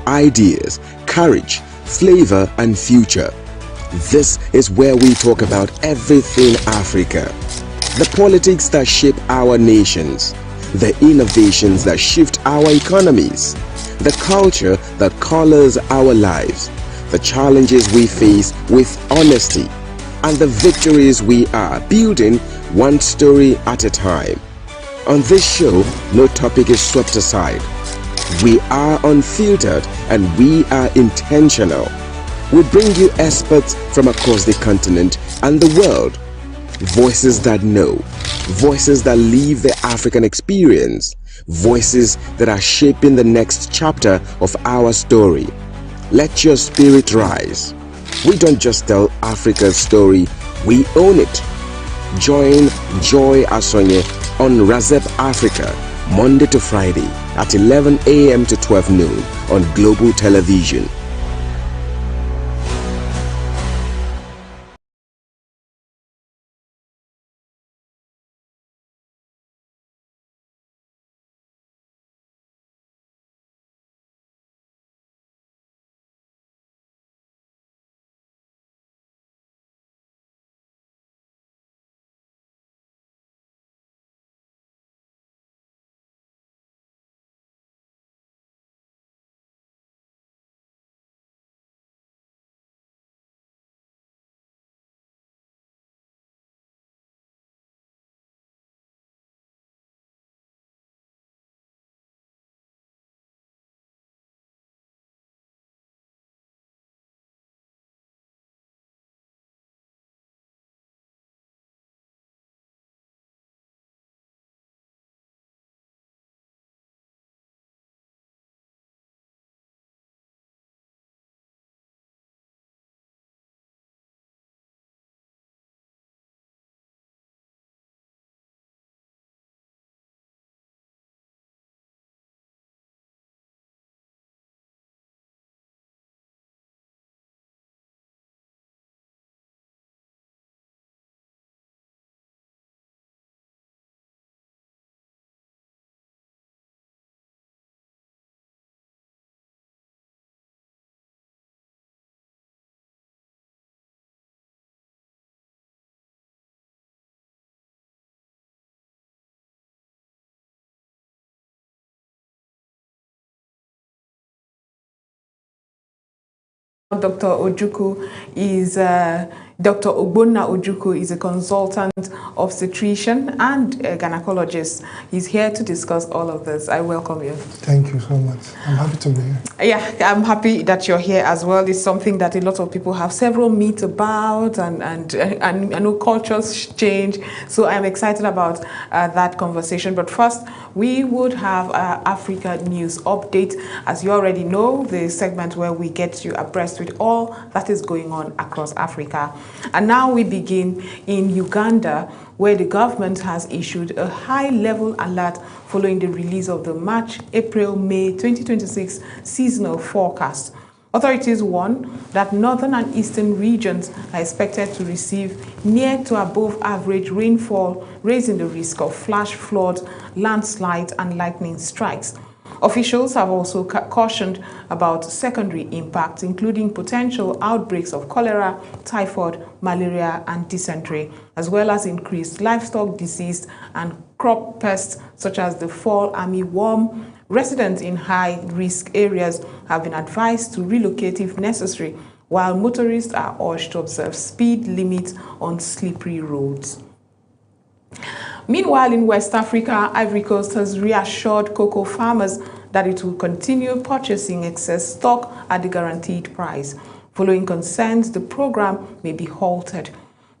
ideas, courage, flavor, and future. This is where we talk about everything Africa. The politics that shape our nations, the innovations that shift our economies, the culture that colors our lives, the challenges we face with honesty, and the victories we are building one story at a time. On this show, no topic is swept aside. We are unfiltered and we are intentional. We bring you experts from across the continent and the world. Voices that know, voices that live the African experience, voices that are shaping the next chapter of our story. Let your spirit rise. We don't just tell Africa's story, we own it. Join Joy Asonye on Razep Africa, Monday to Friday at 11 a.m. to 12 noon on Global Television. Dr. Ojukwu is Dr. Ogbonna Ojukwu is a consultant obstetrician and a gynecologist. He's here to discuss all of this. I welcome you. Thank you so much. I'm happy to be here. Yeah, I'm happy that you're here as well. It's something that a lot of people have several myths about, and I know cultures change. So I'm excited about that conversation. But first, we would have Africa News Update. As you already know, the segment where we get you abreast with all that is going on across Africa. And now we begin in Uganda, where the government has issued a high-level alert following the release of the March, April, May 2026 seasonal forecast. Authorities warn that northern and eastern regions are expected to receive near to above average rainfall, raising the risk of flash floods, landslides, and lightning strikes. Officials have also cautioned about secondary impacts, including potential outbreaks of cholera, typhoid, malaria, and dysentery, as well as increased livestock disease and crop pests such as the fall armyworm. Residents in high-risk areas have been advised to relocate if necessary, while motorists are urged to observe speed limits on slippery roads. Meanwhile, in West Africa, Ivory Coast has reassured cocoa farmers that it will continue purchasing excess stock at the guaranteed price. Following concerns, the program may be halted.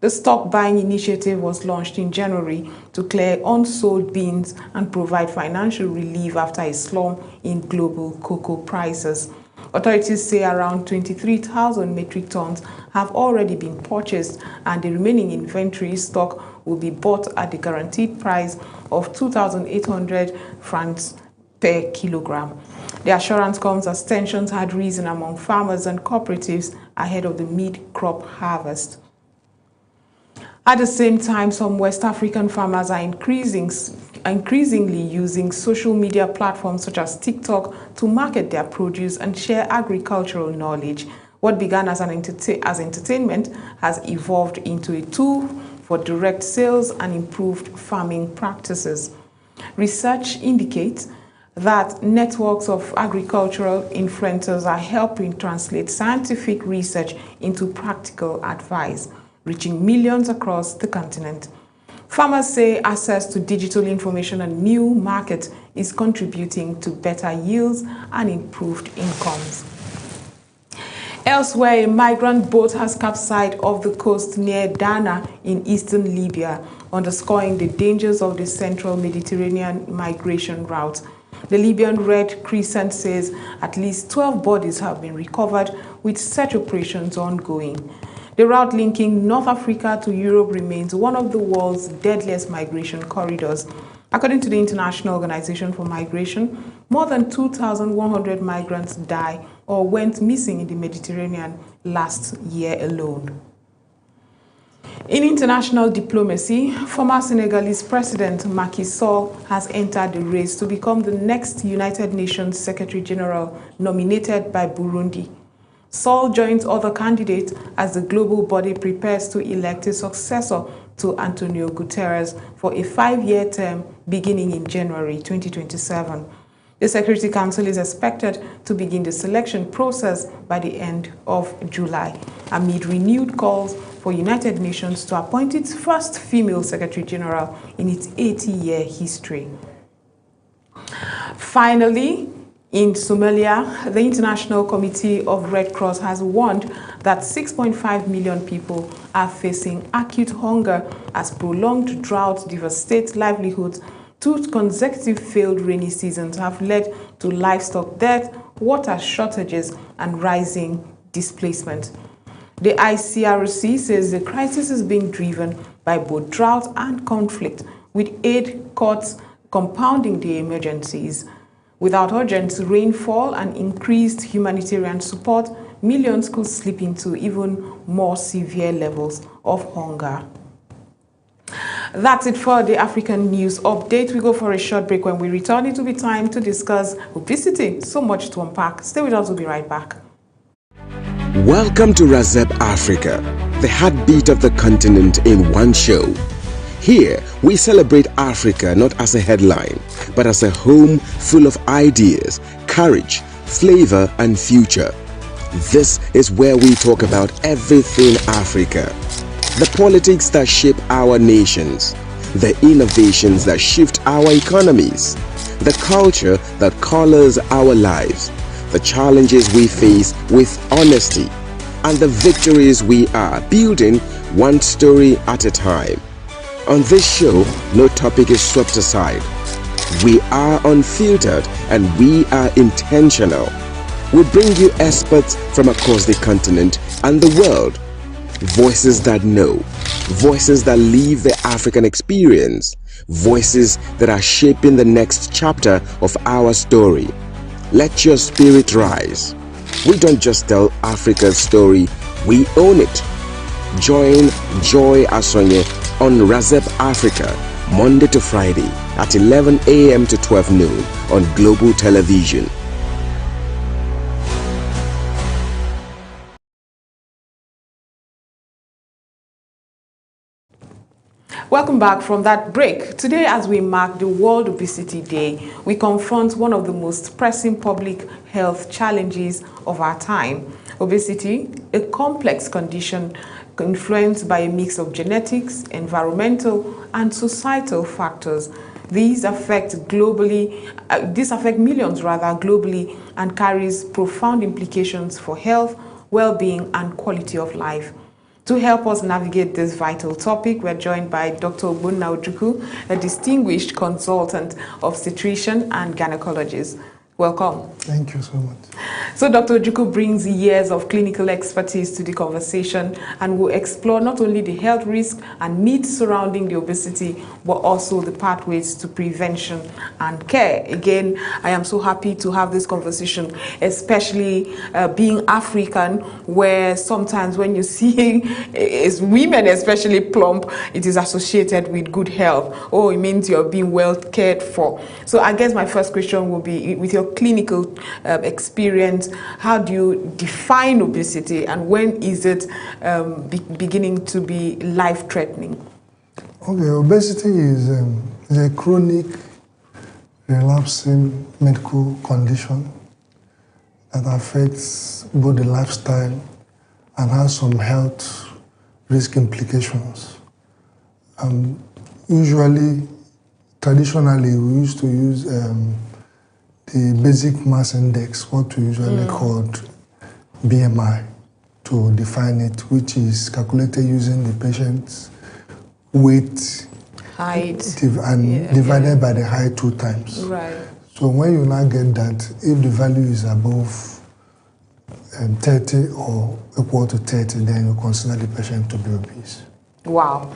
The stock buying initiative was launched in January to clear unsold beans and provide financial relief after a slump in global cocoa prices. Authorities say around 23,000 metric tons have already been purchased, and the remaining inventory stock will be bought at the guaranteed price of 2,800 francs per kilogram. The assurance comes as tensions had risen among farmers and cooperatives ahead of the mid-crop harvest. At the same time, some West African farmers are increasing increasingly using social media platforms such as TikTok to market their produce and share agricultural knowledge. What began as entertainment has evolved into a tool for direct sales and improved farming practices. Research indicates that networks of agricultural influencers are helping translate scientific research into practical advice, reaching millions across the continent. Farmers say access to digital information and new markets is contributing to better yields and improved incomes. Elsewhere, a migrant boat has capsized off the coast near Dana in eastern Libya, underscoring the dangers of the central Mediterranean migration route. The Libyan Red Crescent says at least 12 bodies have been recovered, with search operations ongoing. The route linking North Africa to Europe remains one of the world's deadliest migration corridors. According to the International Organization for Migration, more than 2,100 migrants died or went missing in the Mediterranean last year alone. In international diplomacy, former Senegalese President Macky Sall has entered the race to become the next United Nations Secretary General nominated by Burundi. Sall joins other candidates as the global body prepares to elect a successor to Antonio Guterres for a 5-year term beginning in January 2027. The Security Council is expected to begin the selection process by the end of July, amid renewed calls for United Nations to appoint its first female Secretary General in its 80-year history. Finally, in Somalia, the International Committee of Red Cross has warned that 6.5 million people are facing acute hunger as prolonged droughts devastate livelihoods. 2 consecutive failed rainy seasons have led to livestock death, water shortages, and rising displacement. The ICRC says the crisis is being driven by both drought and conflict, with aid cuts compounding the emergencies. Without urgent rainfall and increased humanitarian support, millions could slip into even more severe levels of hunger. That's it for the African News Update. We go for a short break. When we return, it will be time to discuss obesity. So much to unpack. Stay with us, we'll be right back. Welcome to Razep Africa, the heartbeat of the continent in one show. Here, we celebrate Africa not as a headline, but as a home full of ideas, courage, flavor, and future. This is where we talk about everything Africa. The politics that shape our nations, the innovations that shift our economies, the culture that colors our lives, the challenges we face with honesty, and the victories we are building one story at a time. On this show, no topic is swept aside. We are unfiltered and we are intentional. We bring you experts from across the continent and the world. Voices that know, voices that live the African experience, voices that are shaping the next chapter of our story. Let your spirit rise. We don't just tell Africa's story, we own it. Join Joy Asonye on Razep Africa, Monday to Friday at 11 a.m. to 12 noon on Global Television. Welcome back from that break. Today, as we mark the World Obesity Day, we confront one of the most pressing public health challenges of our time. Obesity, a complex condition influenced by a mix of genetics, environmental, and societal factors. These affect millions globally and carries profound implications for health, well-being, and quality of life. To help us navigate this vital topic, we're joined by Dr. Ogbonna Ojukwu, a distinguished consultant, obstetrician, and gynecologist. Welcome. Thank you so much. So Dr. Ojukwu brings years of clinical expertise to the conversation and will explore not only the health risks and needs surrounding the obesity, but also the pathways to prevention and care. Again, I am so happy to have this conversation, especially being African, where sometimes when you see is women especially plump, it is associated with good health. Oh, it means you're being well cared for. So I guess my first question will be, with your clinical experience, how do you define obesity and when is it beginning to be life-threatening? Okay, obesity is a chronic, relapsing medical condition that affects both the lifestyle and has some health risk implications. Usually, traditionally, we used to use the basic mass index, what we usually called BMI, to define it, which is calculated using the patient's weight, height, and divided by the height 2 times. Right. So when you now get that, if the value is above 30 or equal to 30, then you consider the patient to be obese. Wow.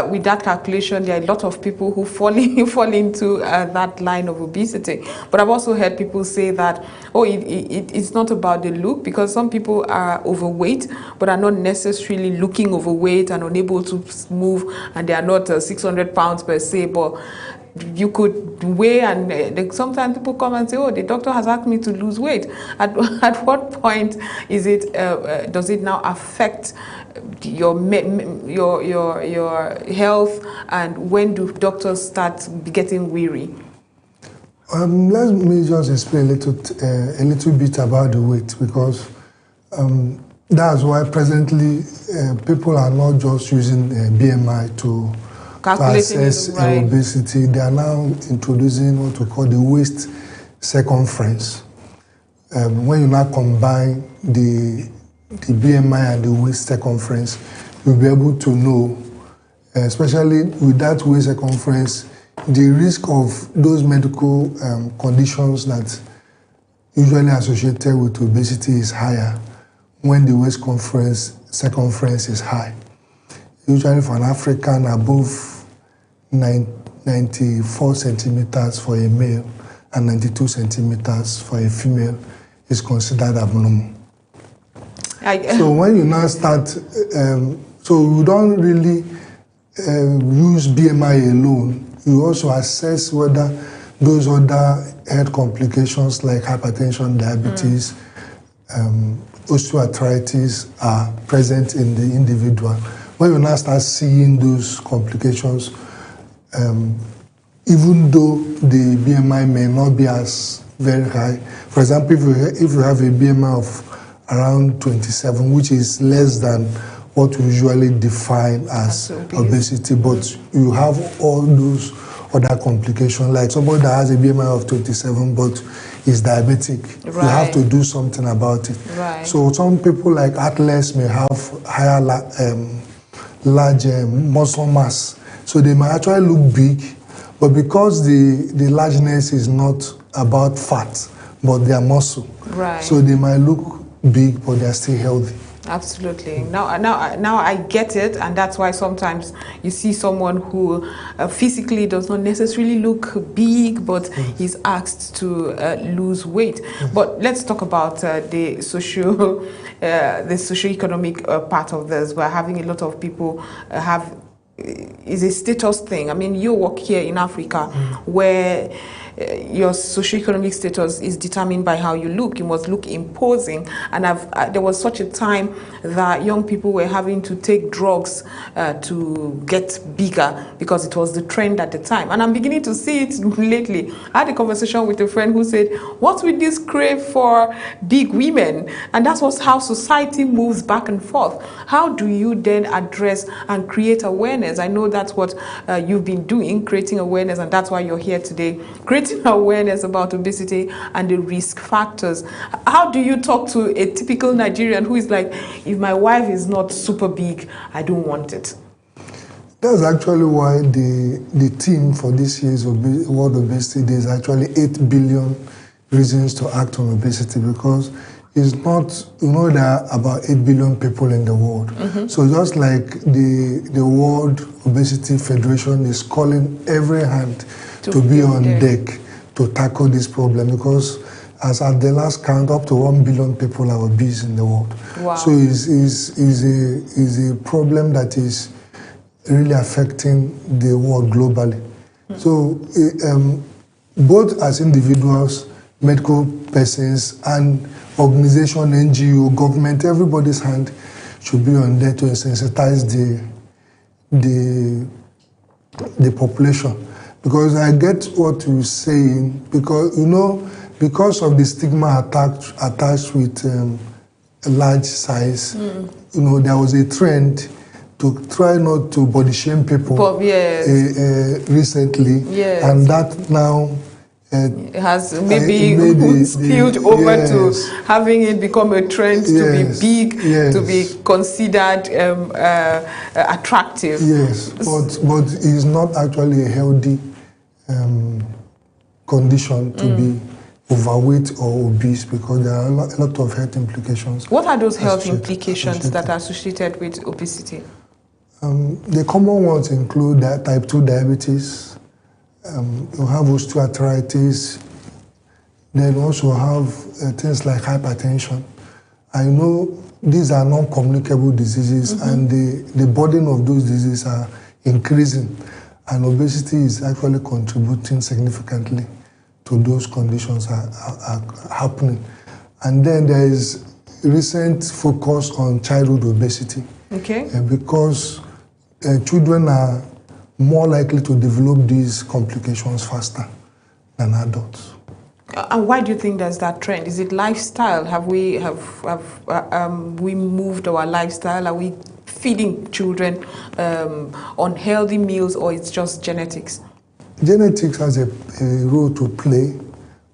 With that calculation, there are a lot of people who fall into that line of obesity. But I've also heard people say that, oh, it's not about the look, because some people are overweight, but are not necessarily looking overweight and unable to move, and they are not 600 pounds per se, but you could weigh, and sometimes people come and say, oh, the doctor has asked me to lose weight. At what point is it, does it now affect your health, and when do doctors start getting weary? Let me just explain a little bit about the weight, because that's why presently people are not just using BMI to assess obesity. They are now introducing what we call the waist circumference. When you now combine the BMI and the waist circumference, you'll be able to know, especially with that waist circumference, the risk of those medical conditions that usually associated with obesity is higher when the waist circumference is high. Usually for an African, above 94 centimeters for a male and 92 centimeters for a female is considered abnormal. So when you now start, so you don't really use BMI alone. You also assess whether those other health complications like hypertension, diabetes, osteoarthritis are present in the individual. When you now start seeing those complications, even though the BMI may not be as very high, for example, if you have a BMI of around 27, which is less than what we usually define as obesity, but you have all those other complications, like somebody that has a BMI of 27 but is diabetic, you have to do something about it. So some people like athletes may have higher large muscle mass, so they might actually look big, but because the largeness is not about fat, but their muscle, so they might look big, but they're still healthy. Absolutely. Now I get it, and that's why sometimes you see someone who physically does not necessarily look big, but is asked to lose weight. But let's talk about the socio-economic part of this. We're having a lot of people is a status thing. I mean, you work here in Africa, where your socioeconomic status is determined by how you look. You must look imposing. And there was such a time that young people were having to take drugs to get bigger because it was the trend at the time. And I'm beginning to see it lately. I had a conversation with a friend who said, what's with this crave for big women? And that's how society moves back and forth. How do you then address and create awareness? I know that's what you've been doing, creating awareness, and that's why you're here today. Creating awareness about obesity and the risk factors. How do you talk to a typical Nigerian who is like, if my wife is not super big, I don't want it? That's actually why the theme for this year's World Obesity Day is actually 8 billion reasons to act on obesity, because is not, you know, there are about 8 billion people in the world. So just like the World Obesity Federation is calling every hand to be on deck to tackle this problem, because as at the last count, up to 1 billion people are obese in the world. Wow. So is a problem that is really affecting the world globally. So both as individuals, medical persons, and organization, NGO, government, everybody's hand should be on there to sensitize the population. Because I get what you're saying, because, you know, because of the stigma attached with a large size, you know, there was a trend to try not to body shame people recently, and that now it has maybe spilled over to having it become a trend to be big, to be considered attractive. Yes, but it's not actually a healthy condition to be overweight or obese, because there are a lot of health implications. What are those health implications that are associated with obesity? The common ones include type 2 diabetes, you have osteoarthritis, then also have things like hypertension. I know these are non-communicable diseases, and the burden of those diseases are increasing, and obesity is actually contributing significantly to those conditions are happening. And then there is recent focus on childhood obesity. Okay. Because children are more likely to develop these complications faster than adults. And why do you think there's that trend? Is it lifestyle? Have we moved our lifestyle? Are we feeding children unhealthy meals, or it's just genetics? Genetics has a role to play.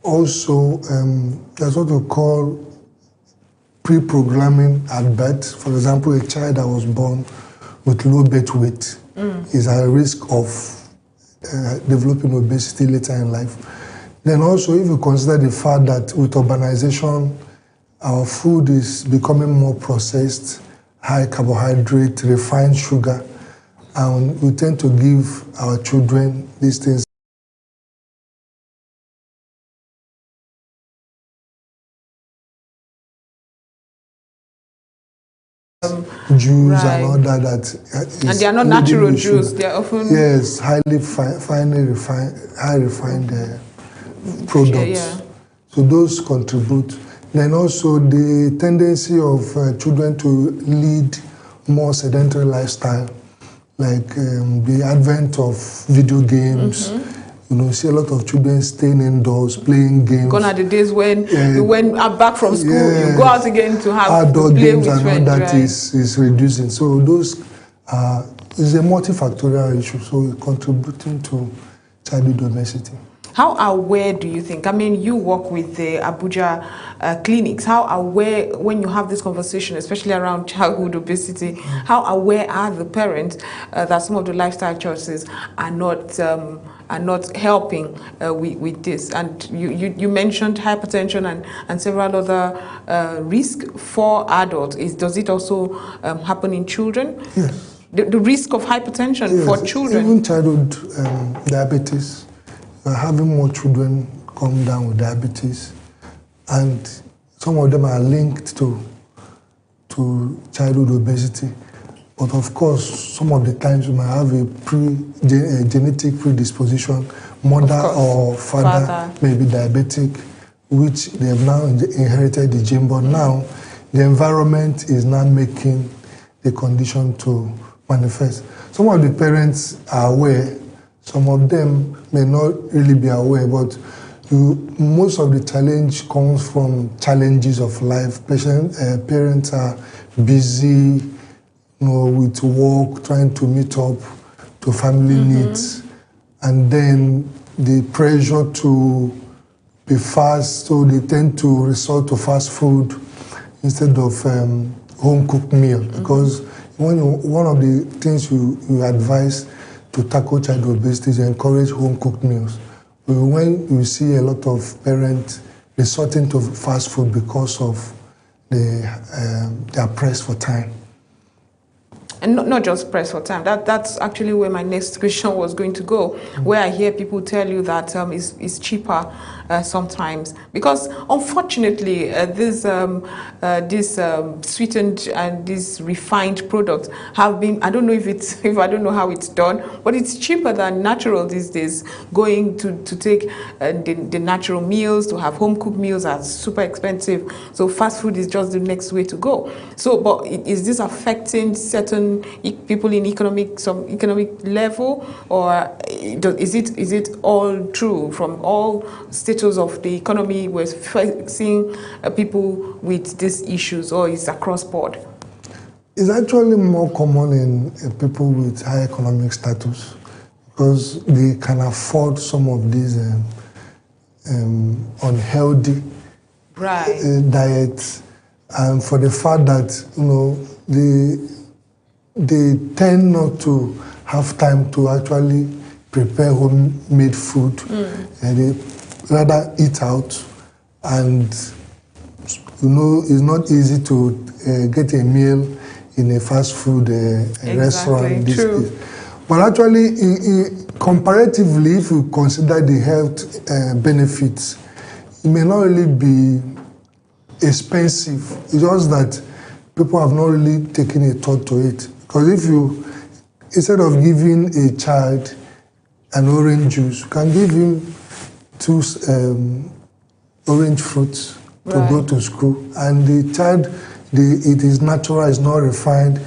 Also, there's what we call pre-programming at birth. For example, a child that was born with low birth weight is at risk of developing obesity later in life. Then also, if you consider the fact that with urbanization, our food is becoming more processed, high carbohydrate, refined sugar, and we tend to give our children these things. Juice and all that and they are not natural juice. They are often highly high refined products. So those contribute. Then also the tendency of children to lead more sedentary lifestyle, like the advent of video games. You know, see a lot of children staying indoors, playing games. Gone are the days when you went back from school, you go out again to have outdoor play games, with and friends, all that is reducing. So those is a multifactorial issue. So it's contributing to childhood obesity. How aware do you think? I mean, you work with the Abuja clinics. How aware, when you have this conversation, especially around childhood obesity, how aware are the parents that some of the lifestyle choices are not helping with this? And you mentioned hypertension and several other risks for adults. Does it also happen in children? Yes. The risk of hypertension for children? Even childhood diabetes. Having more children come down with diabetes, and some of them are linked to childhood obesity. But of course, some of the times you might have a genetic predisposition. Mother or father may be diabetic, which they have now inherited the gene, but now the environment is now making the condition to manifest. Some of the parents are aware. Some of them may not really be aware, but most of the challenge comes from challenges of life. Parents are busy, with work, trying to meet up to family needs, and then the pressure to be fast, so they tend to resort to fast food instead of home-cooked meal. Because one of the things you advise to tackle childhood obesity is encourage home-cooked meals. When you see a lot of parents resorting to fast food because of they are pressed for time. And not just press for time. That's actually where my next question was going to go, where I hear people tell you that it's cheaper sometimes. Because unfortunately, this sweetened and these refined products have been, I don't know if I don't know how it's done, but it's cheaper than natural these days. Going to take the natural meals, to have home cooked meals are super expensive. So fast food is just the next way to go. So, but is this affecting certain people in some economic level, or is it all true from all status of the economy? We're seeing people with these issues, or is across board? It's actually more common in people with high economic status, because they can afford some of these unhealthy diets, and for the fact that they tend not to have time to actually prepare homemade food, and they rather eat out. And it's not easy to get a meal in a fast food restaurant these days. But actually, comparatively, if you consider the health benefits, it may not really be expensive. It's just that people have not really taken a thought to it. Because if you, instead of giving a child an orange juice, you can give him 2 orange fruits to go to school. And the child, it is natural, it's not refined,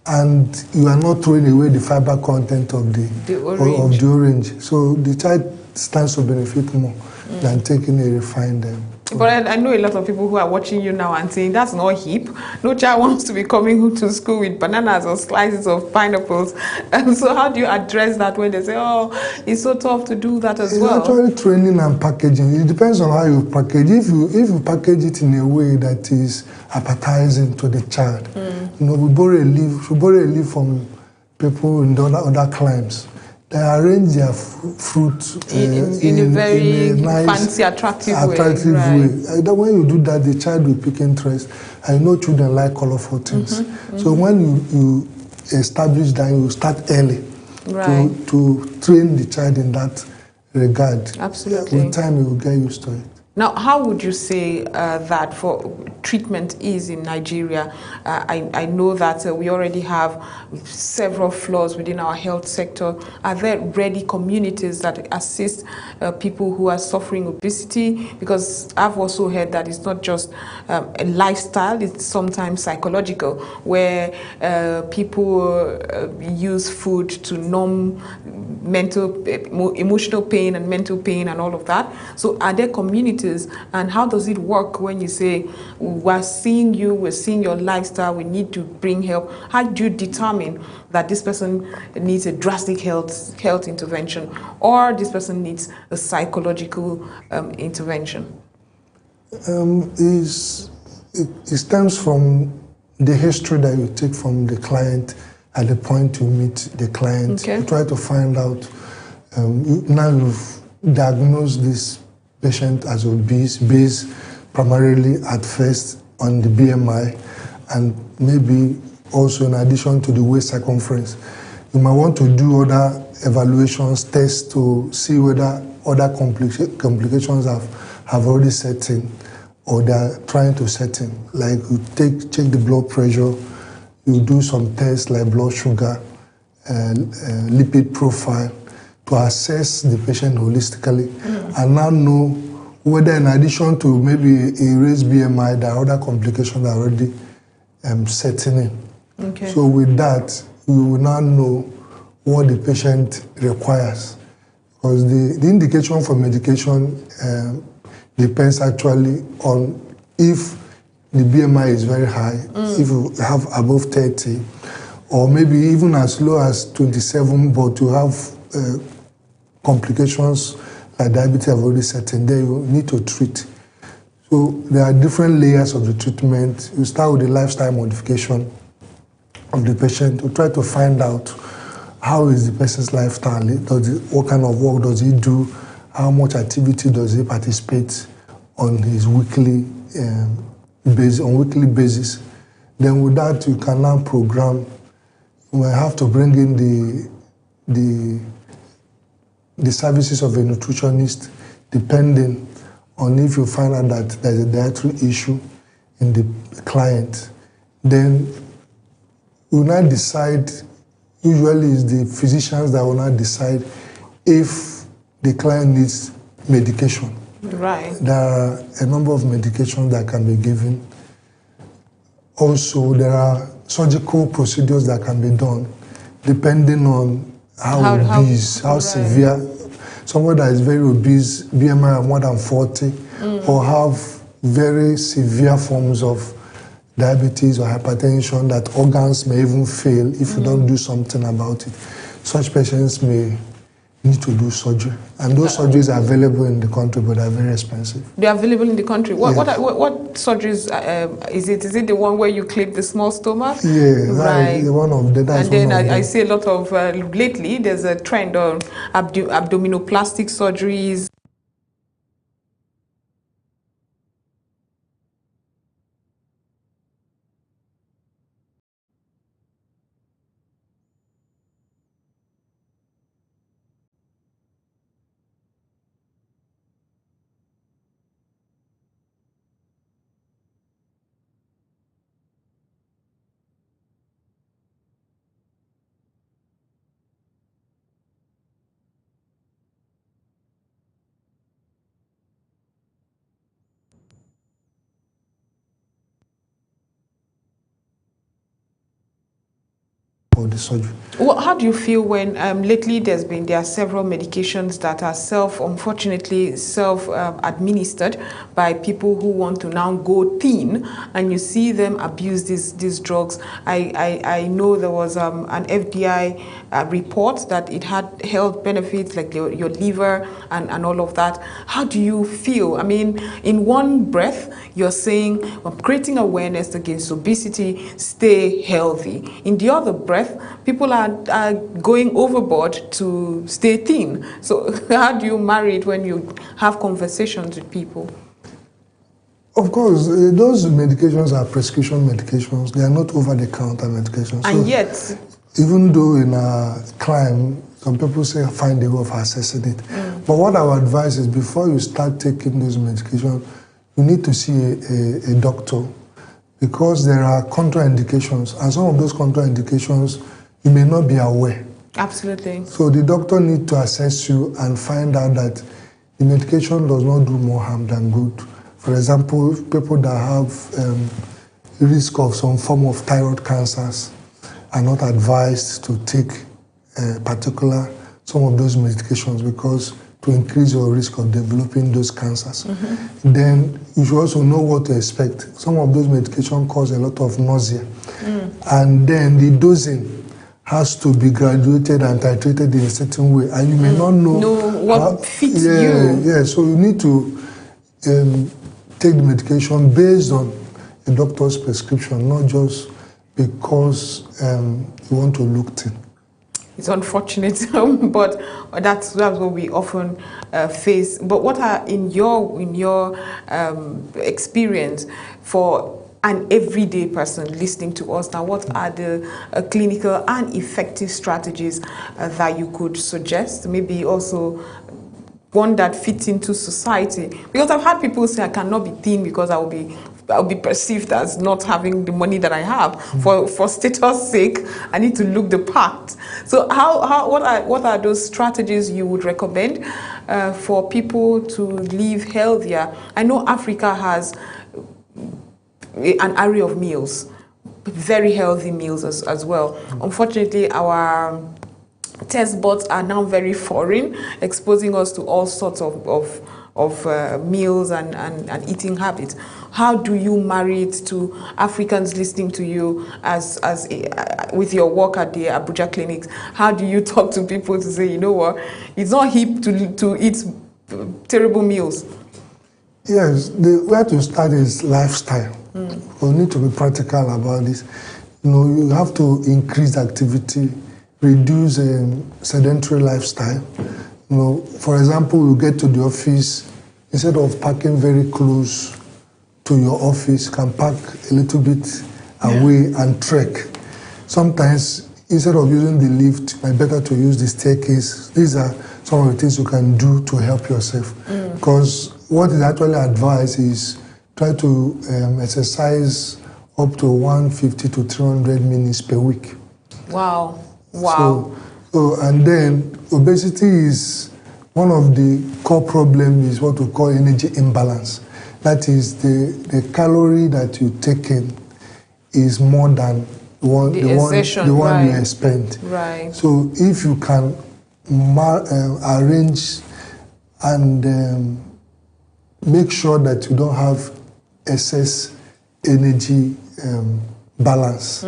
and you are not throwing away the fiber content of the orange. So the child stands to benefit more than taking a refined But I know a lot of people who are watching you now and saying, that's not hip. No child wants to be coming to school with bananas or slices of pineapples. And so how do you address that when they say, oh, it's so tough to do that as well? It's actually training and packaging. It depends on how you package. If you package it in a way that is appetizing to the child, we borrow a leaf from people in other climes. They arrange their fruit in a very nice, fancy, attractive way. Right. When you do that, the child will pick interest. I know children like colorful things. So when you establish that, you start early to train the child in that regard. Absolutely. With time, you will get used to it. Now, how would you say that for treatment is in Nigeria? I know that we already have several flaws within our health sector. Are there ready communities that assist people who are suffering obesity? Because I've also heard that it's not just a lifestyle, it's sometimes psychological, where people use food to numb emotional pain and mental pain and all of that. So are there communities, and how does it work when you say, we're seeing you, we're seeing your lifestyle, we need to bring help? How do you determine that this person needs a drastic health intervention, or this person needs a psychological intervention? It stems from the history that you take from the client at the point you meet the client. Okay. You try to find out, now you've diagnosed this patient as obese, based primarily at first on the BMI, and maybe also in addition to the waist circumference. You might want to do other evaluations, tests to see whether other complications have already set in, or they're trying to set in. Like you check the blood pressure, you do some tests like blood sugar, lipid profile, to assess the patient holistically, and now know whether in addition to maybe a raised BMI, there are other complications that are already setting in. Okay. So with that, we will now know what the patient requires. Because the indication for medication depends actually on if the BMI is very high, if you have above 30, or maybe even as low as 27, but you have complications like diabetes have already set in, then you need to treat. So there are different layers of the treatment. You start with the lifestyle modification of the patient to try to find out how is the person's lifestyle, what kind of work does he do, how much activity does he participate on his weekly on weekly basis. Then with that, you can now program. You might have to bring in the services of a nutritionist, depending on if you find out that there's a dietary issue in the client. Then you will now decide, usually it's the physicians that will now decide if the client needs medication. Right. There are a number of medications that can be given. Also, there are surgical procedures that can be done depending on how obese, how severe. Someone that is very obese, BMI of more than 40, or have very severe forms of diabetes or hypertension that organs may even fail if you don't do something about it. Such patients may need to do surgery. And those surgeries are available in the country, but they're very expensive. They're available in the country. What surgeries is it? Is it the one where you clip the small stomach? Yeah, right. One of the. And then I see a lot of, lately there's a trend on abdominoplastic surgeries. For the surgery. Well, how do you feel when lately there are several medications that are unfortunately self-administered by people who want to now go thin, and you see them abuse these drugs? I know there was an FDI report that it had health benefits like your liver and all of that. How do you feel? I mean, in one breath, you're saying, I'm creating awareness against obesity, stay healthy. In the other breath, people are going overboard to stay thin. So how do you marry it when you have conversations with people? Of course, those medications are prescription medications. They are not over-the-counter medications. And so yet, even though in a crime, some people say find a way of assessing it. But what I would advise is before you start taking those medications, you need to see a doctor, because there are contraindications, and some of those contraindications you may not be aware. Absolutely. So the doctor needs to assess you and find out that the medication does not do more harm than good. For example, people that have risk of some form of thyroid cancers are not advised to take some of those medications, because to increase your risk of developing those cancers. Then you should also know what to expect. Some of those medications cause a lot of nausea. And then the dosing has to be graduated and titrated in a certain way. And you may not know what fits you. Yeah, so you need to take the medication based on a doctor's prescription, not just because you want to look thin. It's unfortunate, but that's what we often face. But what are, in your experience, for an everyday person listening to us now, what are the clinical and effective strategies that you could suggest? Maybe also one that fits into society, because I've had people say I cannot be thin because I'll be perceived as not having the money that I have. For status sake, I need to look the part. So what are those strategies you would recommend for people to live healthier? I know Africa has an array of meals, very healthy meals as well. Unfortunately, our test buds are now very foreign, exposing us to all sorts of meals and eating habits. How do you marry it to Africans listening to you as with your work at the Abuja clinics? How do you talk to people to say, you know what, it's not hip to eat terrible meals? Yes, the way to start is lifestyle. We need to be practical about this. You have to increase activity, reduce sedentary lifestyle. For example, you get to the office, instead of parking very close to your office, you can park a little bit away and trek. Sometimes, instead of using the lift, it's better to use the staircase. These are some of the things you can do to help yourself. Because what is actually advised is try to exercise up to 150 to 300 minutes per week. Wow. Wow. So and then obesity is one of the core problems is what we call energy imbalance. That is the calorie that you take in is more than the one you spend. Right. So if you can arrange and make sure that you don't have excess energy balance,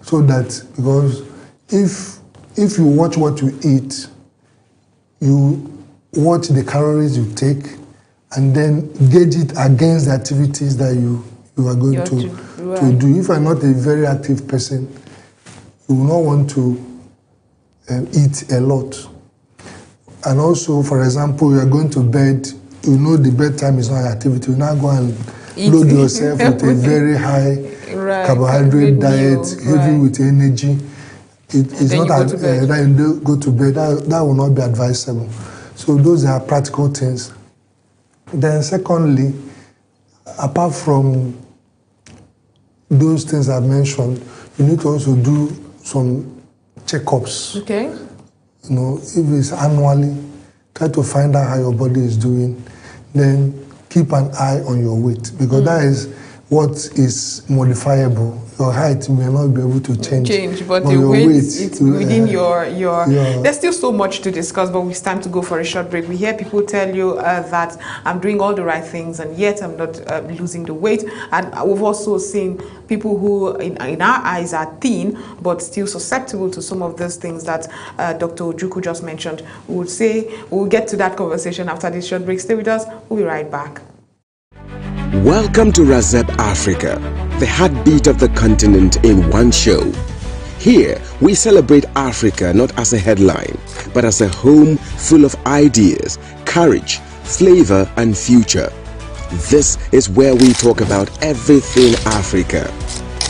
so that because if you watch what you eat, you watch the calories you take, and then gauge it against the activities that you are going to do. If you are not a very active person, you will not want to eat a lot. And also, for example, you are going to bed, you know the bedtime is not an activity. You now go and load yourself with a very high carbohydrate diet, heavy with energy. It's not that you go to bed. That will not be advisable. So those are practical things. Then secondly, apart from those things I've mentioned, you need to also do some checkups. Okay. You know, if it's annually, try to find out how your body is doing. Then keep an eye on your weight, because that is what is modifiable. Your height may not be able to change, but the weight, it's within your. There's still so much to discuss, but it's time to go for a short break. We hear people tell you that I'm doing all the right things and yet I'm not losing the weight. And we've also seen people who, in our eyes, are thin, but still susceptible to some of those things that Dr. Ojukwu just mentioned. We'll get to that conversation after this short break. Stay with us. We'll be right back. Welcome to Razep Africa, the heartbeat of the continent in one show. Here, we celebrate Africa not as a headline, but as a home full of ideas, courage, flavor, and future. This is where we talk about everything Africa.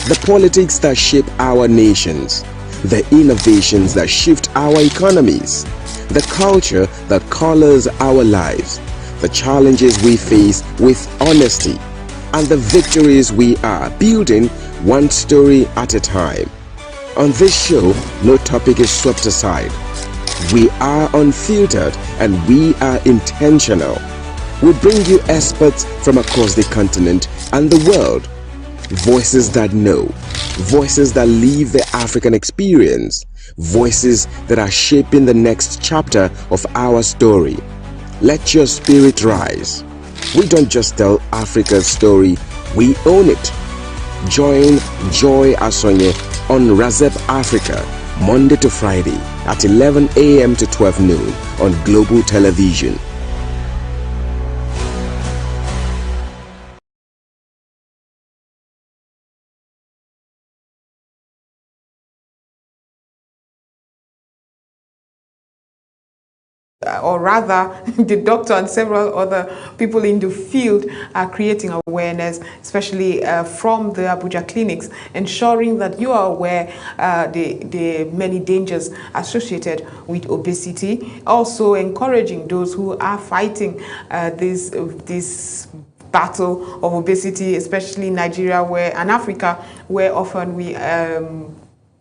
The politics that shape our nations, the innovations that shift our economies, the culture that colors our lives, the challenges we face with honesty, and the victories we are building one story at a time. On this show, no topic is swept aside. We are unfiltered and we are intentional. We bring you experts from across the continent and the world. Voices that know, voices that live the African experience, voices that are shaping the next chapter of our story. Let your spirit rise. We don't just tell Africa's story, we own it. Join Joy Asonye on Razep Africa, Monday to Friday at 11 a.m. to 12 noon on Global Television. Or rather, the doctor and several other people in the field are creating awareness, especially from the Abuja clinics, ensuring that you are aware the many dangers associated with obesity. Also encouraging those who are fighting this battle of obesity, especially in Nigeria and Africa, where often we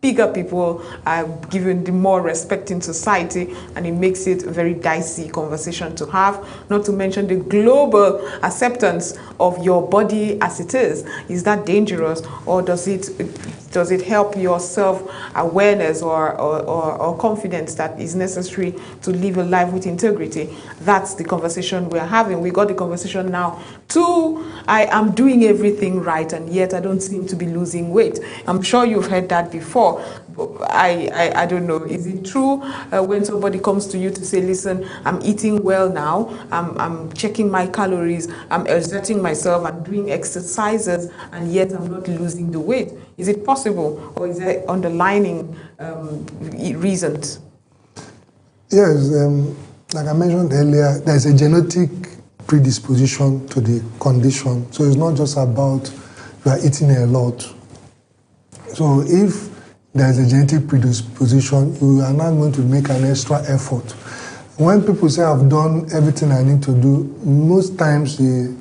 bigger people are given the more respect in society, and it makes it a very dicey conversation to have. Not to mention the global acceptance of your body as it is. Is that dangerous, or does it help your self-awareness or confidence that is necessary to live a life with integrity? That's the conversation we're having. We got the conversation now to I am doing everything right and yet I don't seem to be losing weight. I'm sure you've heard that before. I don't know. Is it true when somebody comes to you to say, listen, I'm eating well now, I'm checking my calories, I'm exerting myself, I'm doing exercises, and yet I'm not losing the weight? Is it possible, or is there underlying reasons? Yes, like I mentioned earlier, there's a genetic predisposition to the condition. So it's not just about you are eating a lot. So if there is a genetic predisposition, you are not going to make an extra effort. When people say I've done everything I need to do, most times the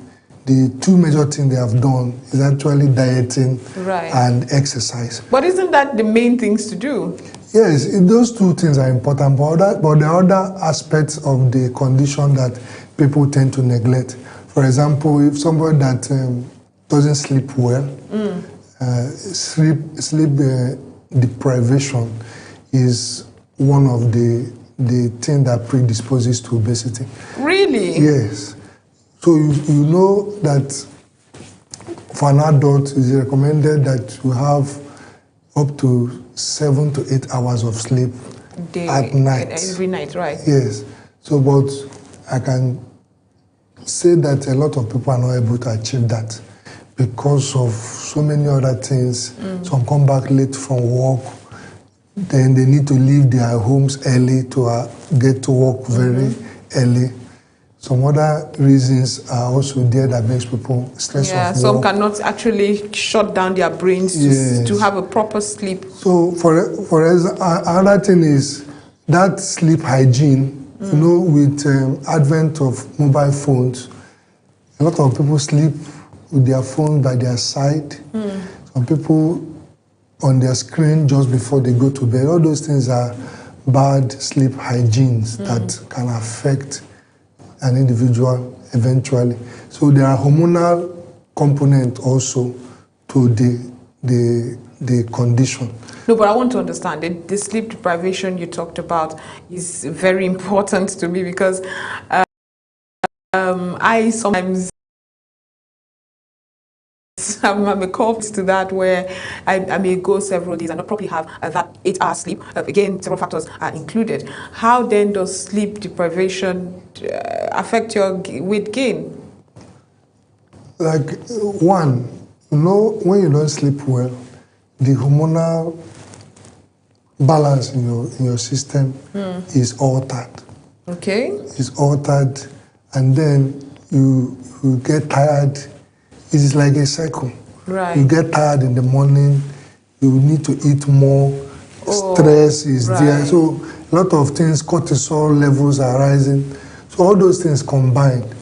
two major things they have done is actually dieting and exercise. But isn't that the main things to do? Yes, those two things are important, but there are other aspects of the condition that people tend to neglect. For example, if somebody that doesn't sleep well, sleep deprivation is one of the things that predisposes to obesity. Really? Yes. So you know that for an adult, it's recommended that you have up to 7 to 8 hours of sleep at night. Every night, right? Yes. So, but I can say that a lot of people are not able to achieve that because of so many other things. Some come back late from work, then they need to leave their homes early to get to work very early. Some other reasons are also there that makes people stress off some work. cannot actually shut down their brains to have a proper sleep. So for us, another thing is that sleep hygiene. You know, with advent of mobile phones, a lot of people sleep with their phone by their side. Some people on their screen just before they go to bed. All those things are bad sleep hygienes that can affect an individual eventually. So there are hormonal components also to the condition. No, but I want to understand the sleep deprivation you talked about is very important to me because I sometimes I'm a call to that where I may go several days and not probably have that 8-hour sleep. Again, several factors are included. How then does sleep deprivation affect your weight gain? Like one, you know, when you don't sleep well, the hormonal balance in your system is altered. Okay. It's altered, and then you get tired. It is like a cycle. Right. You get tired in the morning, you need to eat more, stress is there. So a lot of things, cortisol levels are rising. So all those things combined.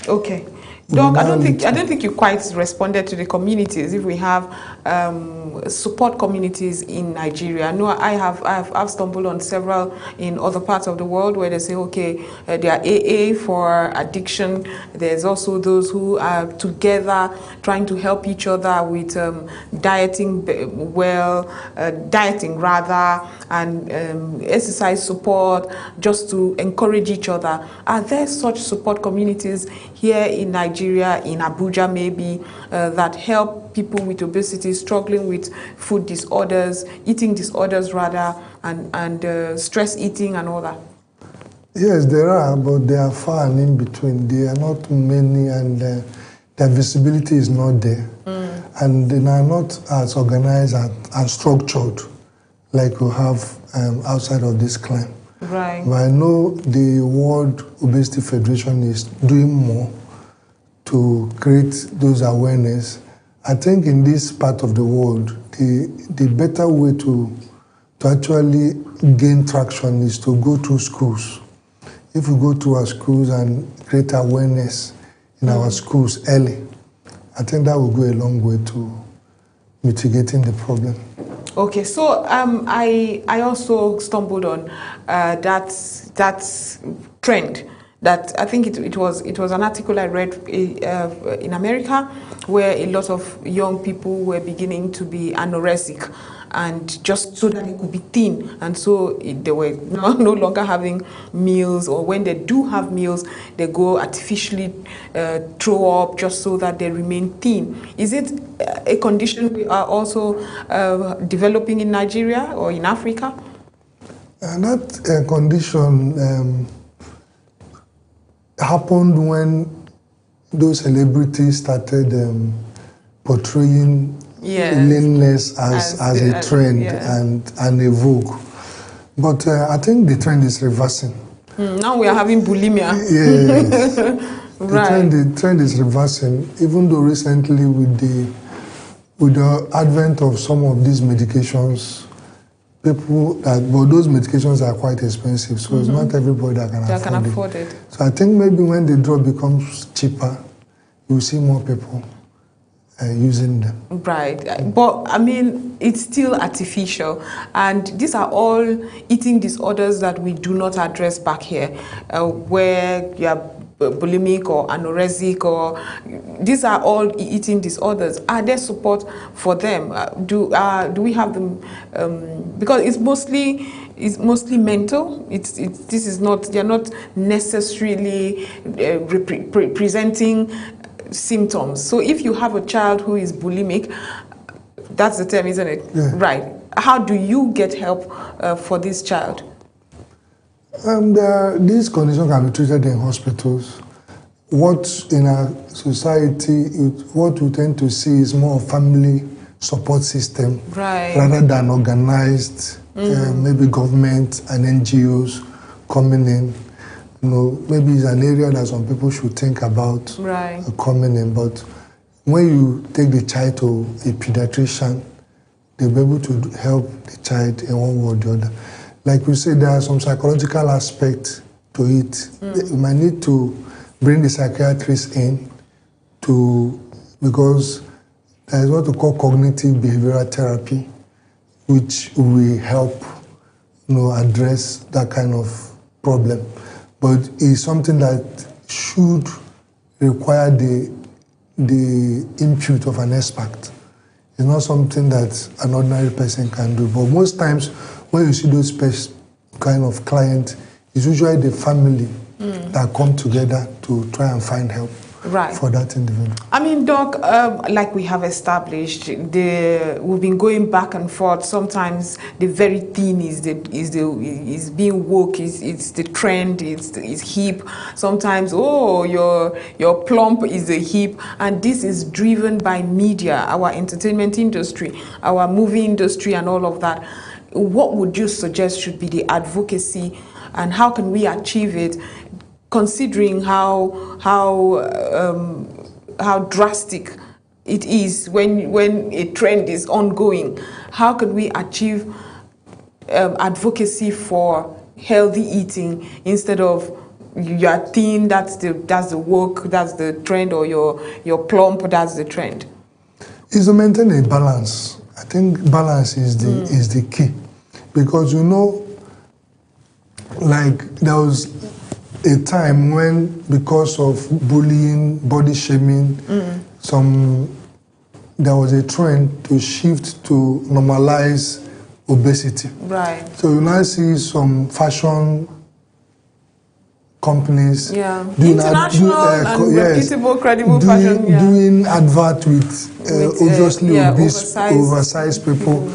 Okay. Doc, I don't think you quite responded to the communities. If we have support communities in Nigeria, no, I've stumbled on several in other parts of the world where they say, okay, they are AA for addiction. There's also those who are together trying to help each other with dieting rather, and exercise support, just to encourage each other. Are there such support communities here in Nigeria, in Abuja maybe, that help people with obesity, struggling with food disorders, eating disorders rather, and stress eating and all that? Yes, there are, but they are far and in between. There are not many, and their visibility is not there. And they are not as organized and structured like we have outside of this climb. Right. But I know the World Obesity Federation is doing more to create those awareness. I think in this part of the world, the better way to actually gain traction is to go to schools. If we go to our schools and create awareness in our schools early, I think that will go a long way to mitigating the problem. Okay, so I also stumbled on that trend. That I think it was an article I read in America where a lot of young people were beginning to be anorexic, and just so that they could be thin, and so they were no longer having meals, or when they do have meals, they go artificially throw up just so that they remain thin. Is it a condition we are also developing in Nigeria or in Africa? That condition happened when those celebrities started portraying leanness as a trend and a vogue. But I think the trend is reversing. Now we are having bulimia. Yes. Right. The trend is reversing, even though recently with the advent of some of these medications, but those medications are quite expensive, so it's not everybody that can afford it. So I think maybe when the drug becomes cheaper, you'll see more people using them. Right, but I mean, it's still artificial, and these are all eating disorders that we do not address back here, where you are bulimic or anorexic, or these are all eating disorders. Are there support for them? Do we have them? Because it's mostly mental. This is not, they're not necessarily presenting symptoms. So if you have a child who is bulimic, that's the term, isn't it? Yeah. Right. How do you get help for this child? These conditions can be treated in hospitals. What in our society, what we tend to see is more of family support system, right, rather than organized, maybe government and NGOs coming in. You know, maybe it's an area that some people should think about, right, coming in. But when you take the child to a pediatrician, they'll be able to help the child in one way or the other. Like we said, there are some psychological aspects to it. You might need to bring the psychiatrist in because there is what we call cognitive behavioral therapy, which will help, address that kind of problem. But it's something that should require the input of an expert. It's not something that an ordinary person can do. But most times, when you see those kind of clients, it's usually the family that come together to try and find help, right, for that individual. I mean, Doc, like we have established, we've been going back and forth. Sometimes the very thing is being woke, it's the trend, it's hip. Sometimes, your plump is the hip, and this is driven by media, our entertainment industry, our movie industry, and all of that. What would you suggest should be the advocacy, and how can we achieve it, considering how drastic it is when a trend is ongoing? How can we achieve advocacy for healthy eating instead of you're thin, that's the woke, that's the trend, or you're plump, that's the trend? Is to maintain a balance. I think balance is the key, because like there was a time when, because of bullying, body shaming, there was a trend to shift to normalize obesity. Right. So you now see some fashion companies, doing international and reputable, credible fashion, doing advert with obviously oversized people,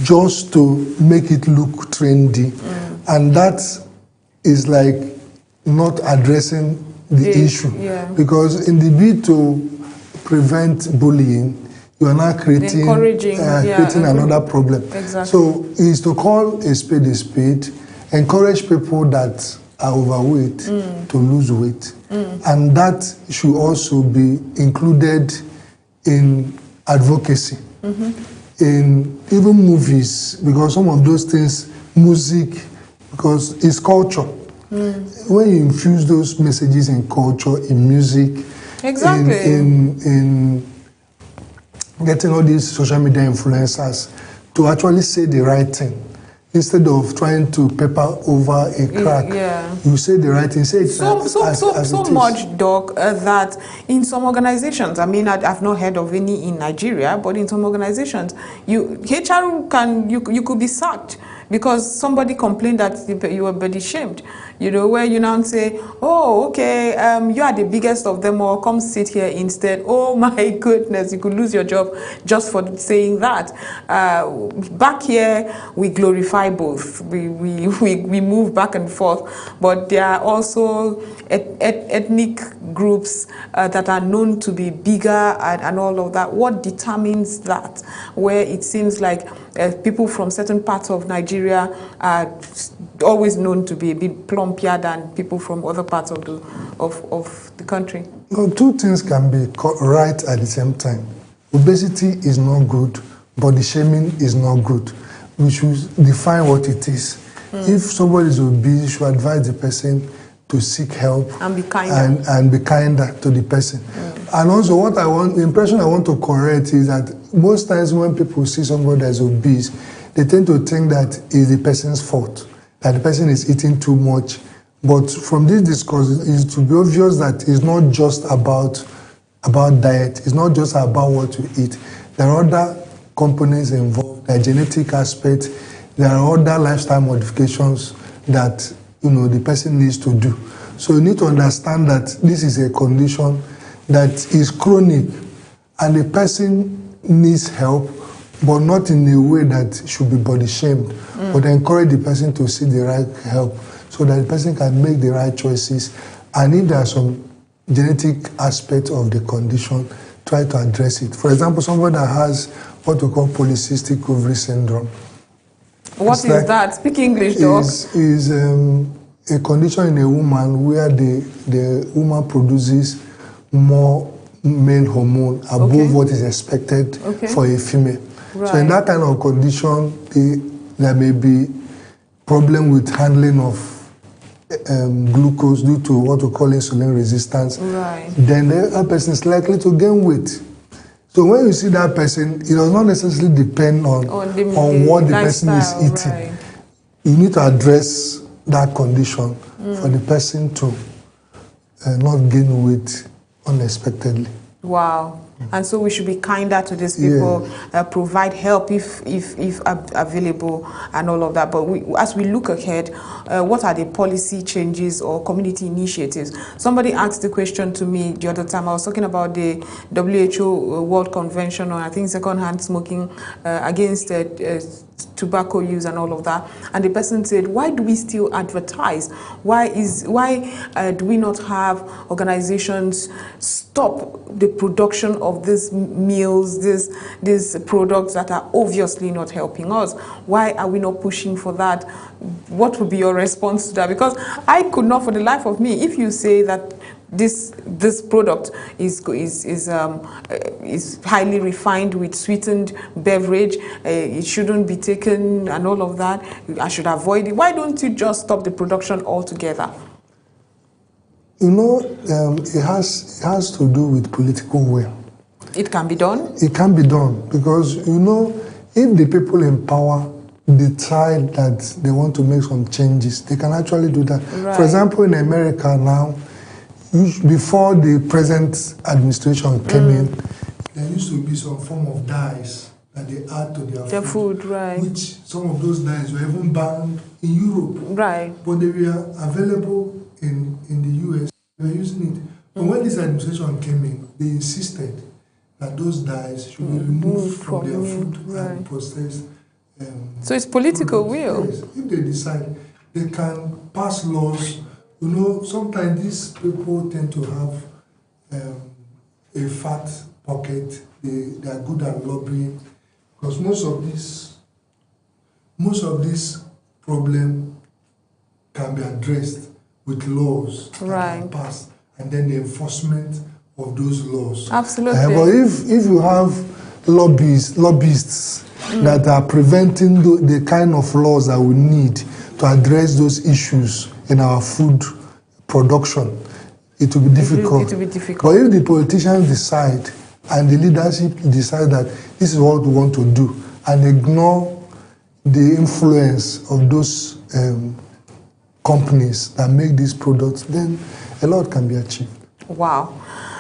just to make it look trendy, and that is like not addressing the issue, because in the bid to prevent bullying, you are now creating another problem. Exactly. So is to call a spade, encourage people that are overweight to lose weight, and that should also be included in advocacy, in even movies, because some of those things, music, because it's culture. When you infuse those messages in culture, in music, in getting all these social media influencers to actually say the right thing, instead of trying to paper over a crack, you say the right thing. Say it so much, Doc, that in some organizations, I mean, I've not heard of any in Nigeria, but in some organizations, you could be sacked because somebody complained that you were body shamed. Where you now say, oh, okay, you are the biggest of them all, come sit here instead. Oh my goodness, you could lose your job just for saying that. Back here, we glorify both. We move back and forth, but there are also ethnic groups that are known to be bigger and all of that. What determines that? Where it seems like people from certain parts of Nigeria Nigeria are always known to be a bit plumpier than people from other parts of the country? No, two things can be right at the same time. Obesity is not good, body shaming is not good. We should define what it is. If somebody is obese, you should advise the person to seek help and be kinder, and be kinder to the person. And also, the impression I want to correct is that most times when people see somebody that's obese, they tend to think that it's the person's fault, that the person is eating too much. But from this discourse, it's to be obvious that it's not just about diet. It's not just about what you eat. There are other components involved. There are genetic aspects. There are other lifestyle modifications that the person needs to do. So you need to understand that this is a condition that is chronic, and the person needs help, but not in a way that should be body shamed, but encourage the person to seek the right help so that the person can make the right choices. And if there are some genetic aspects of the condition, try to address it. For example, somebody that has what we call polycystic ovary syndrome. What is that? Speak English, dog. Is a condition in a woman where the woman produces more male hormone above what is expected for a female. Right. So in that kind of condition, there may be problem with handling of glucose due to what we call insulin resistance. Right. Then that person is likely to gain weight. So when you see that person, it does not necessarily depend on what the person is eating. Right. You need to address that condition for the person to not gain weight unexpectedly. Wow. And so we should be kinder to these people, provide help if available and all of that. But as we look ahead, what are the policy changes or community initiatives? Somebody asked the question to me the other time. I was talking about the WHO World Convention on, I think, secondhand smoking against tobacco use and all of that. And the person said, why do we still advertise? Why do we not have organizations stop the production of these meals, these products that are obviously not helping us? Why are we not pushing for that? What would be your response to that? Because I could not for the life of me, if you say that this product is highly refined with sweetened beverage, it shouldn't be taken and all of that, I should avoid it. Why don't you just stop the production altogether? It has to do with political will. It can be done? It can be done because, if the people in power decide that they want to make some changes, they can actually do that. Right. For example, in America now, before the present administration came in, there used to be some form of dyes that they add to their food, right? Which some of those dyes were even banned in Europe, right? But they were available in the US. They were using it. But when this administration came in, they insisted that those dyes should be removed from their food and processed. So it's political will. Yes. If they decide, they can pass laws. Sometimes these people tend to have a fat pocket. They are good at lobbying because most of this problem can be addressed with laws that are passed, and then the enforcement of those laws. Absolutely. But if you have lobbyists that are preventing the kind of laws that we need to address those issues in our food production, it will be difficult. It will be difficult. But if the politicians decide and the leadership decide that this is what we want to do and ignore the influence of those companies that make these products, then a lot can be achieved. Wow.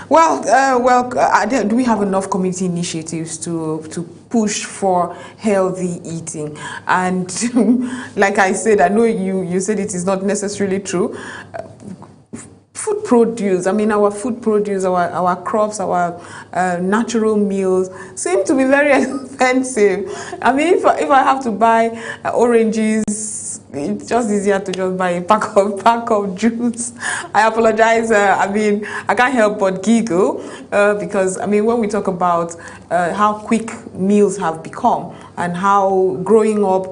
Well, do we have enough community initiatives to push for healthy eating? And like I said, I know you said it is not necessarily true. Food produce, our food produce, our crops, our natural meals seem to be very expensive. If I have to buy oranges, it's just easier to just buy a pack of juice. I apologize. I can't help but giggle because I mean, when we talk about how quick meals have become and how growing up,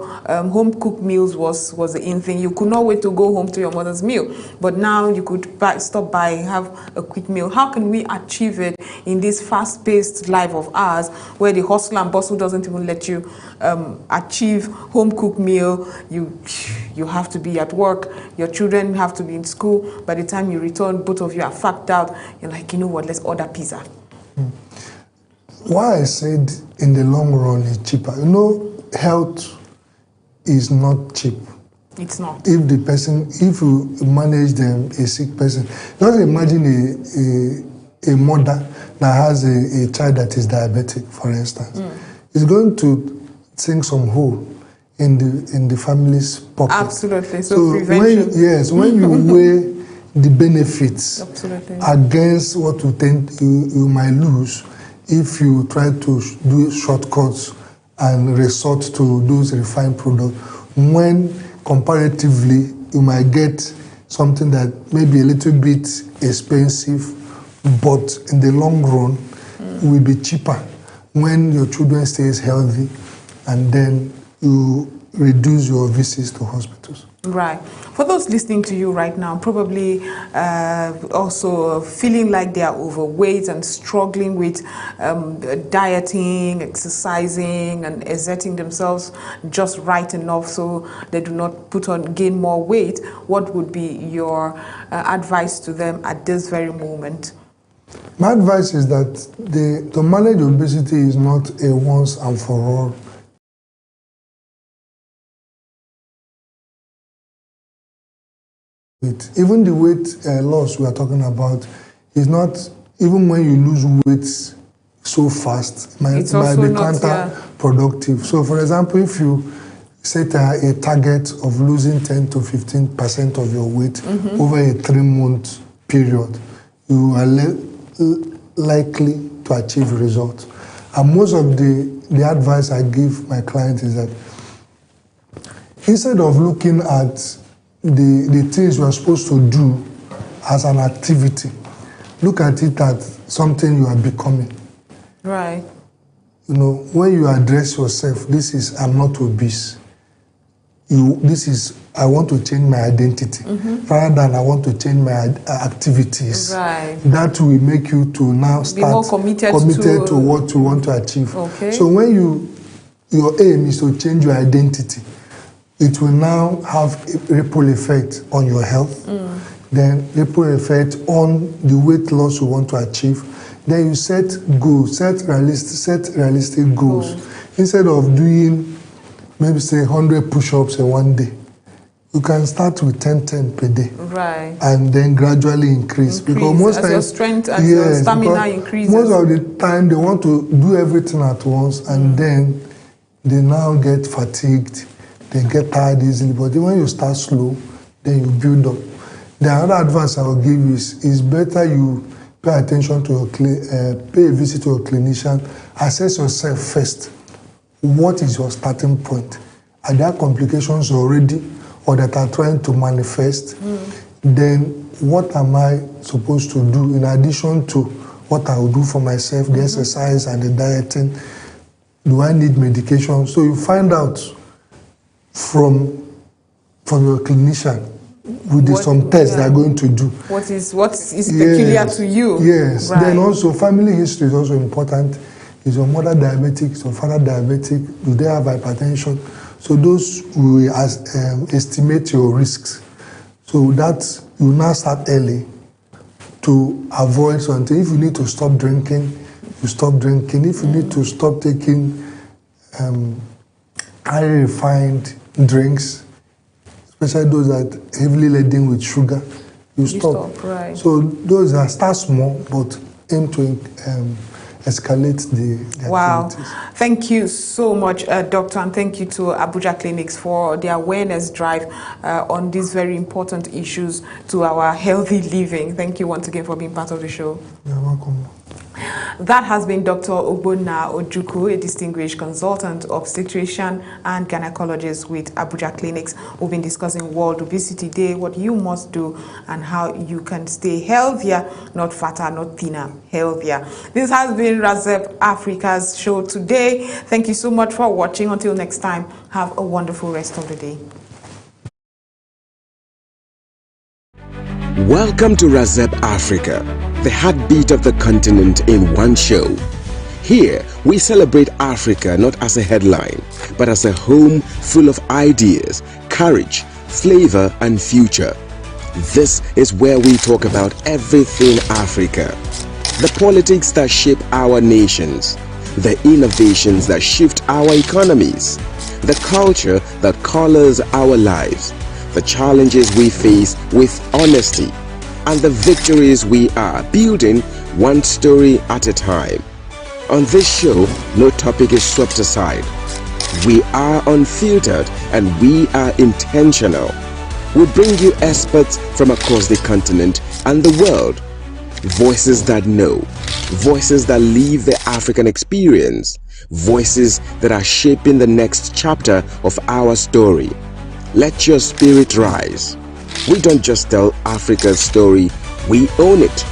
home cooked meals was the in thing. You could not wait to go home to your mother's meal, but now you could stop by, have a quick meal. How can we achieve it in this fast-paced life of ours, where the hustle and bustle doesn't even let you achieve home cooked meal? You have to be at work, your children have to be in school. By the time you return, both of you are fagged out. You're like, you know what, let's order pizza. Why I said in the long run it's cheaper. You know, health is not cheap. It's not. If you manage them, a sick person, just imagine a mother that has a child that is diabetic, for instance. It's going to sink some hole in the family's pocket. Absolutely. So prevention. When you weigh the benefits Absolutely. against what you think you might lose if you try to do shortcuts and resort to those refined products, when comparatively you might get something that may be a little bit expensive, but in the long run will be cheaper when your children stays healthy, and then you reduce your visits to hospitals. Right. For those listening to you right now, probably also feeling like they are overweight and struggling with dieting, exercising, and exerting themselves just right enough so they do not gain more weight, what would be your advice to them at this very moment? My advice is that to manage obesity is not a once and for all. Even the weight loss we are talking about is not, even when you lose weight so fast, it might be counterproductive. So, for example, if you set a target of losing 10 to 15% of your weight over a 3-month period, you are likely to achieve results. And most of the advice I give my clients is that instead of looking at the things you are supposed to do as an activity, look at it as something you are becoming. Right. You know, when you address yourself, this is, I'm not obese. This is, I want to change my identity, rather than I want to change my activities. Right. That will make you to now start more committed to what you want to achieve. Okay. So when your aim is to change your identity, it will now have a ripple effect on your health, then ripple effect on the weight loss you want to achieve. Then you set goals, set realistic goals. Instead of doing, maybe say 100 push-ups in one day, you can start with 10 per day. Right. And then gradually increase. Because most as your strength and your stamina increases. Most of the time they want to do everything at once, and then they now get fatigued. They get tired easily, but when you start slow, then you build up. The other advice I will give is better you pay attention to your pay a visit to your clinician, assess yourself first. What is your starting point? Are there complications already or that are trying to manifest? Then what am I supposed to do in addition to what I will do for myself, the exercise and the dieting? Do I need medication? So you find out from your clinician with some tests they are going to do. What is peculiar to you? Yes. Right. Then also family history is also important. Is your mother diabetic? Is your father diabetic? Do they have hypertension? So those will estimate your risks. So that you now start early to avoid something. If you need to stop drinking, you stop drinking. If you need to stop taking highly refined drinks, especially those that are heavily laden with sugar, you stop. Right. So those are start small, but aim to escalate the activities. Thank you so much, Doctor, and thank you to Abuja Clinics for the awareness drive on these very important issues to our healthy living. Thank you once again for being part of the show. You're welcome. That has been Dr. Ogbonna Ojukwu, a distinguished consultant, obstetrician and gynecologist with Abuja Clinics. We've been discussing World Obesity Day, what you must do, and how you can stay healthier, not fatter, not thinner, healthier. This has been Razep Africa's show today. Thank you so much for watching. Until next time, have a wonderful rest of the day. Welcome to Razep Africa, the heartbeat of the continent in one show. Here, we celebrate Africa not as a headline, but as a home full of ideas, courage, flavor, and future. This is where we talk about everything Africa. The politics that shape our nations, the innovations that shift our economies, the culture that colors our lives, the challenges we face with honesty, and the victories we are building one story at a time. On this show, no topic is swept aside. We are unfiltered and we are intentional. We bring you experts from across the continent and the world. Voices that know, voices that live the African experience, voices that are shaping the next chapter of our story. Let your spirit rise. We don't just tell Africa's story, we own it.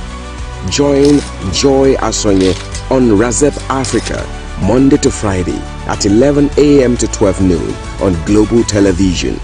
Join Joy Asonye on Razep Africa, Monday to Friday at 11 a.m. to 12 noon on Global Television.